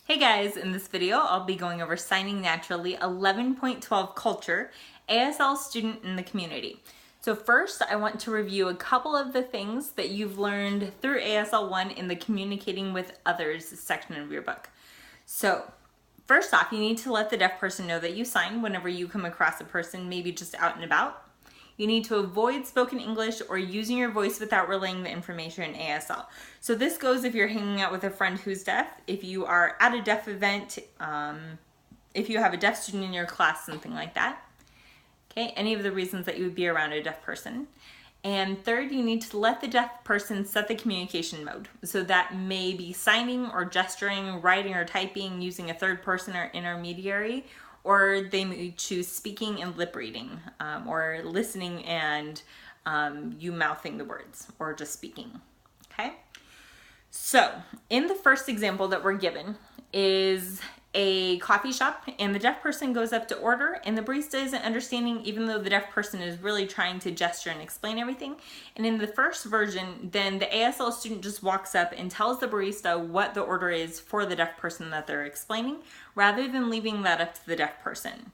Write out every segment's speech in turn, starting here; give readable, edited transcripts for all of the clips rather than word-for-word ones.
Hey guys, in this video I'll be going over Signing Naturally 11.12 Culture, ASL student in the community. So first I want to review a couple of the things that you've learned through ASL 1 in the Communicating with Others section of your book. So first off, you need to let the deaf person know that you sign whenever you come across a person maybe just out and about. You need to avoid spoken English or using your voice without relaying the information in ASL. So this goes if you're hanging out with a friend who's deaf, if you are at a deaf event, if you have a deaf student in your class, something like that. Okay, any of the reasons that you would be around a deaf person. And third, you need to let the deaf person set the communication mode. So that may be signing or gesturing, writing or typing, using a third person or intermediary, or they may choose speaking and lip reading, or listening and you mouthing the words, or just speaking, okay? So in the first example that we're given is a coffee shop and the deaf person goes up to order and the barista isn't understanding even though the deaf person is really trying to gesture and explain everything. And in the first version, then the ASL student just walks up and tells the barista what the order is for the deaf person that they're explaining, rather than leaving that up to the deaf person.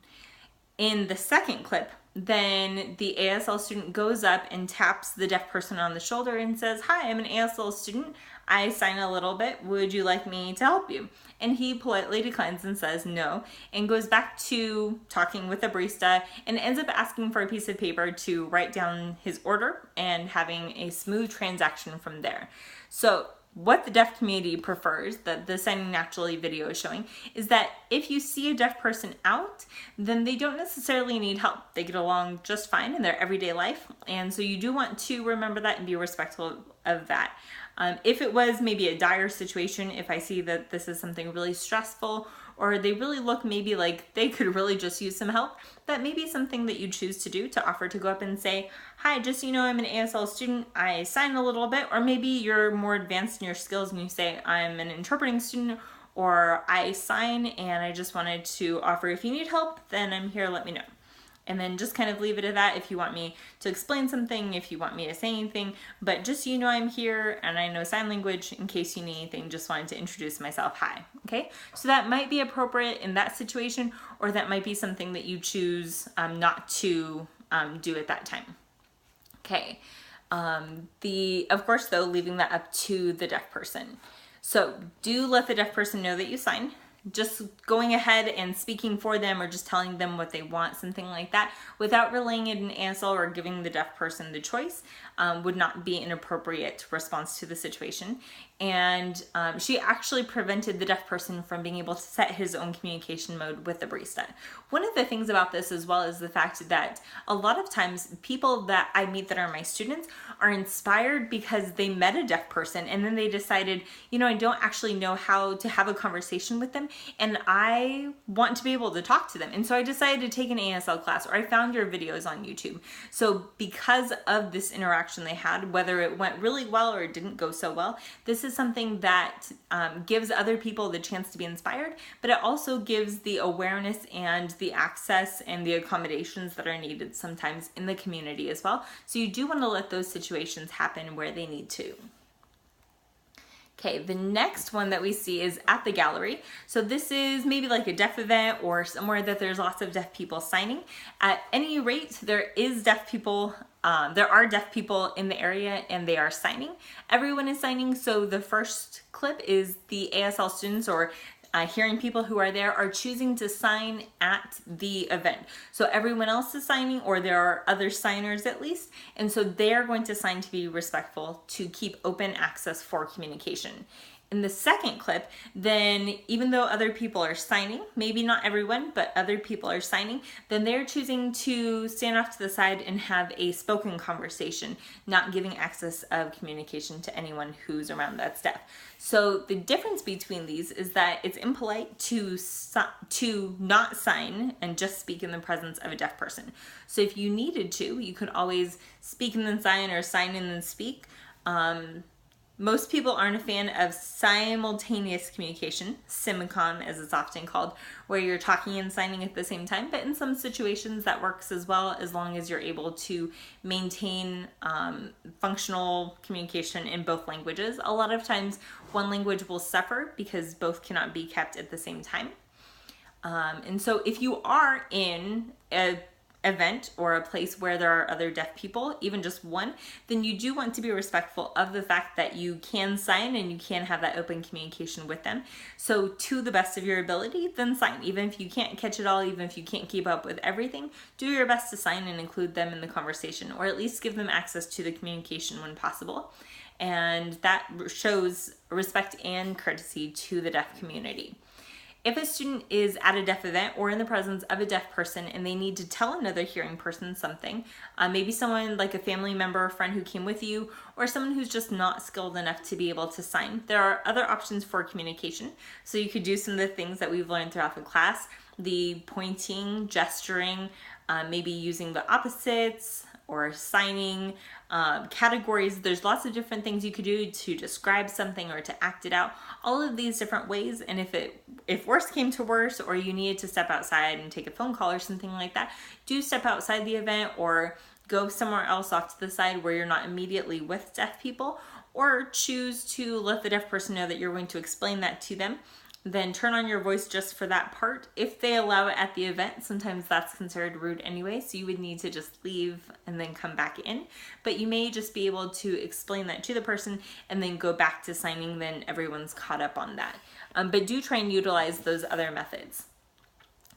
In the second clip, then the ASL student goes up and taps the deaf person on the shoulder and says, "Hi, I'm an ASL student. I sign a little bit. Would you like me to help you?" And he politely declines and says no, and goes back to talking with the barista and ends up asking for a piece of paper to write down his order and having a smooth transaction from there. So what the deaf community prefers, that the Signing Naturally video is showing, is that if you see a deaf person out, then they don't necessarily need help. They get along just fine in their everyday life. And so you do want to remember that and be respectful of that. If it was maybe a dire situation, if I see that this is something really stressful, or they really look maybe like they could really just use some help, that may be something that you choose to do, to offer to go up and say, "Hi, just so you know, I'm an ASL student, I sign a little bit." Or maybe you're more advanced in your skills and you say, "I'm an interpreting student," or "I sign and I just wanted to offer, if you need help, then I'm here, let me know." And then just kind of leave it at that if you want me to explain something, if you want me to say anything. But just so you know, I'm here and I know sign language. In case you need anything, just wanted to introduce myself. Hi. Okay? So that might be appropriate in that situation, or that might be something that you choose not to do at that time. Okay. Of course, though, leaving that up to the deaf person. So do let the deaf person know that you sign. Just going ahead and speaking for them or just telling them what they want, something like that, without relaying it in ASL or giving the deaf person the choice, would not be an appropriate response to the situation. And she actually prevented the deaf person from being able to set his own communication mode with the barista. One of the things about this as well is the fact that a lot of times people that I meet that are my students are inspired because they met a deaf person and then they decided, you know, I don't actually know how to have a conversation with them and I want to be able to talk to them. And so I decided to take an ASL class, or I found your videos on YouTube. So because of this interaction they had, whether it went really well or it didn't go so well, this is something that gives other people the chance to be inspired, but it also gives the awareness and the access and the accommodations that are needed sometimes in the community as well. So you do want to let those situations happen where they need to. Okay, the next one that we see is at the gallery. So this is maybe like a deaf event or somewhere that there's lots of deaf people signing. At any rate, there are deaf people in the area and they are signing. Everyone is signing. So the first clip is the ASL students or hearing people who are there are choosing to sign at the event. So everyone else is signing, or there are other signers at least, and so they're going to sign to be respectful, to keep open access for communication. In the second clip, then even though other people are signing, maybe not everyone, but other people are signing, then they're choosing to stand off to the side and have a spoken conversation, not giving access of communication to anyone who's around that's deaf. So the difference between these is that it's impolite to not sign and just speak in the presence of a deaf person. So if you needed to, you could always speak and then sign, or sign and then speak. Most people aren't a fan of simultaneous communication, simulcom as it's often called, where you're talking and signing at the same time, but in some situations that works as well, as long as you're able to maintain functional communication in both languages. A lot of times one language will suffer because both cannot be kept at the same time. And so if you are in a event or a place where there are other deaf people, even just one, then you do want to be respectful of the fact that you can sign and you can have that open communication with them. So to the best of your ability, then sign. Even if you can't catch it all, even if you can't keep up with everything, do your best to sign and include them in the conversation, or at least give them access to the communication when possible. And that shows respect and courtesy to the deaf community. If a student is at a deaf event or in the presence of a deaf person and they need to tell another hearing person something, maybe someone like a family member or friend who came with you, or someone who's just not skilled enough to be able to sign, there are other options for communication. So you could do some of the things that we've learned throughout the class, the pointing, gesturing, maybe using the opposites, or signing, categories. There's lots of different things you could do to describe something or to act it out, all of these different ways. And if worse came to worse, or you needed to step outside and take a phone call or something like that, do step outside the event or go somewhere else off to the side where you're not immediately with deaf people, or choose to let the deaf person know that you're going to explain that to them. Then turn on your voice just for that part. If they allow it at the event, sometimes that's considered rude anyway, so you would need to just leave and then come back in. But you may just be able to explain that to the person and then go back to signing, then everyone's caught up on that. But do try and utilize those other methods.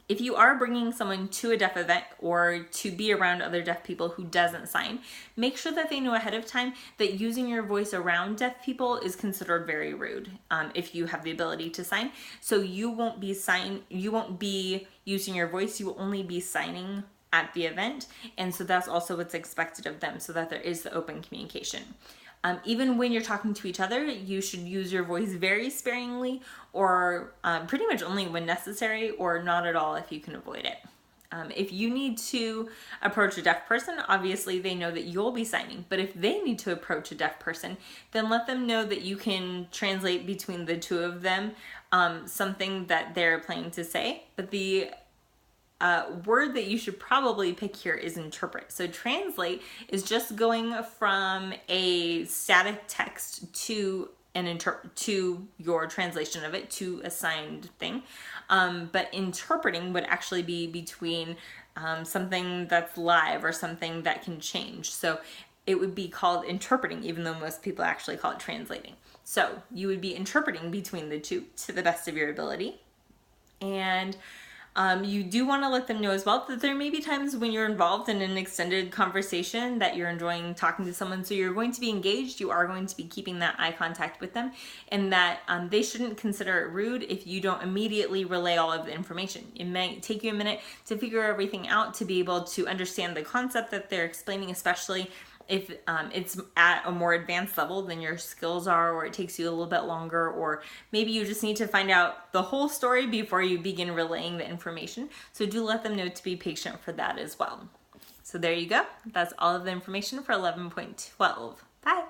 If you are bringing someone to a deaf event or to be around other deaf people who doesn't sign, make sure that they know ahead of time that using your voice around deaf people is considered very rude if you have the ability to sign. So you won't be using your voice, you will only be signing at the event. And so that's also what's expected of them, so that there is the open communication. Even when you're talking to each other, you should use your voice very sparingly, or pretty much only when necessary, or not at all if you can avoid it. If you need to approach a deaf person, obviously they know that you'll be signing, but if they need to approach a deaf person, then let them know that you can translate between the two of them something that they're planning to say. But the word that you should probably pick here is interpret. So translate is just going from a static text to to your translation of it to a signed thing. But interpreting would actually be between something that's live or something that can change. So it would be called interpreting, even though most people actually call it translating. So you would be interpreting between the two to the best of your ability. And you do want to let them know as well that there may be times when you're involved in an extended conversation that you're enjoying talking to someone, so you're going to be engaged, you are going to be keeping that eye contact with them, and that they shouldn't consider it rude if you don't immediately relay all of the information. It might take you a minute to figure everything out, to be able to understand the concept that they're explaining, especially if it's at a more advanced level than your skills are, or it takes you a little bit longer, or maybe you just need to find out the whole story before you begin relaying the information. So do let them know to be patient for that as well. So there you go. That's all of the information for 11.12. Bye.